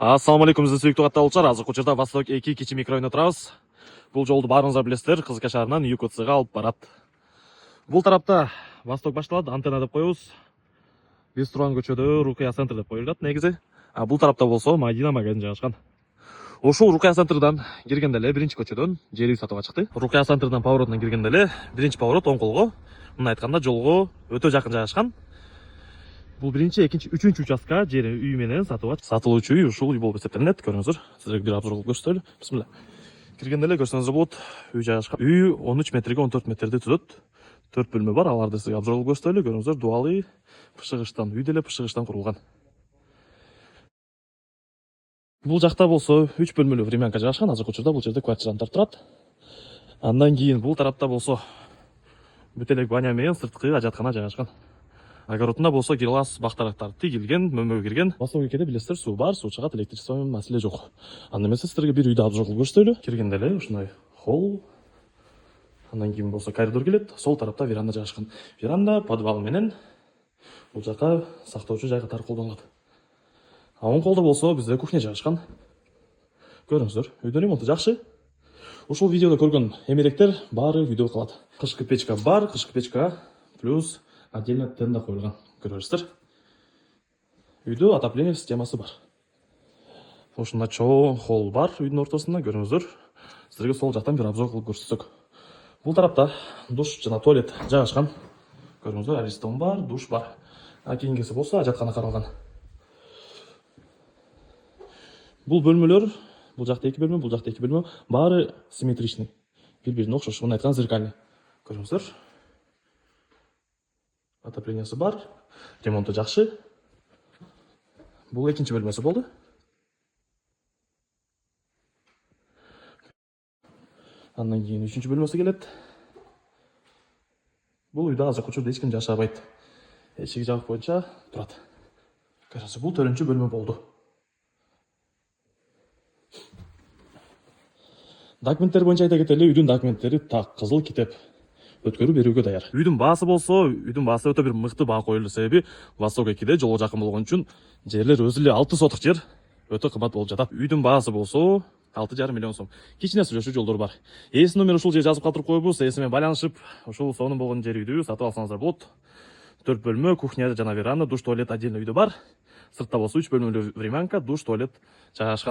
Ассаламу алейкум, сүйіктүү катталуучулар. Азыр учурда Восток 2 кичи микрорайонунда турабыз. Бул жолду баарыңыздар билесиздер, Кызылка шаарынан ЮКЦга алып барат. Бул тарапта Восток башталат, антенна деп коебуз. Биз турган көчөдө Рукая центр деп коюлат негизи. Бул тарапта болсо Мадина магазин жайгашкан. Ошол Рукая центрдан киргенде эле биринчи көчөдөн жер үй сатууга чыкты. Рукая центрдан поворотунан киргенде эле биринчи поворот оң колго, мына айтканда жолго өтө жакын жайгашкан. Бул биринчи, экинчи, үчүнчү участка жери үй менен сатылуучу үй ушул үй болуп эсептелинет. Көрүңүздөр. Сиздерге бир обзор кылып көрсөтөлү. Бисмилла. Киргенде эле көрсөңүздөр болот. Үй жайгашкан. Үй 13 метрге 14 метрди түзөт. 4 бөлмө бар. Аларды сизге обзор кылып көрсөтөлү. Көрүңүздөр, дубалы пышыгычтан, үй деле пышыгычтан курулган. Бул жакта болсо 3 бөлмөлүү времянка жайгашкан. Азыр учурда бул жерде квартиранттар турат. Андан кийин бул тарапта болсо бүт эле баня менен сырткы ажаткана жайгашкан. Огородунда болсо гилас бактарактар тигилген, мөмөгө кирген. Восток 2де билесиздер, суу бар, суу чыгат, электричество менен маселе жок. Анда эмесе сиздерге бир үйдү обзор кылып көрсөтөлү. Киргенде эле ушундай холл. Андан кийин болсо коридор келет. Сол тарапта веранда жайгашкан. Веранда подвал менен бул жака сактоочу жай катары колдонулат. Оң колдо болсо бизде кухня жайгашкан. Көрүңүздөр, үйдүн ремонту жакшы. Ушул видеодо көргөн эмеректер баары үйдө калат. Кышкы печка бар, кышкы печка плюс отдельно тенда коюлган. Көрөсүздөр. Үйдө отопление системасы бар. Ошондо чоң холл бар үйдүн ортосунда, көрүңүздөр. Сиздерге сол жактан бир обзор кылып көрсөтсөк. Бул тарапта душ жана туалет жайгашкан. Көрүңүздөр, аристон бар, душ бар. Кийинкиси болсо ажаткана каралган. Бул бөлмөлөр, бул жакта 2 бөлмө, бул жакта 2 бөлмө, баары симметричный. Бири-бирине окшош, мына айткан зеркальный. Көрүңүздөр. Отоплениясы бар, ремонту жакшы. Бул экинчи бөлмөсү болду. Андан кийин үчүнчү бөлмөсү келет. Бул үйдө азыр учурда эч ким жашабайт. Эшиги жабык боюнча турат. Көрүңүздөр, бул 4-чү бөлмө болду. Документтер боюнча айта кетели, үйдүн документтери так, кызыл китеп. Өткөрүп берүүгө даяр. Үйдүн баасы болсо, үйдүн баасы өтө бир мыкты баа коюлду. Себеби Восток 2де жолго жакын болгон үчүн жерлер өзү эле 6 сотук жер өтө кымбат болуп жатат. Үйдүн баасы болсо 6,5 миллион сом. Кичине сүйлөшүү жолдору бар. Ээси номер ушул жерге жазып калтырып коебуз. Ээси менен байланышып, ушул сонун болгон жер үйдү сатып алсаңыздар болот. 4 бөлмө, кухня жана веранда, душ, туалет отдельно үйдө бар. Сыртта болсо 3 бөлмөлүү времянка, душ, туалет жайгашкан.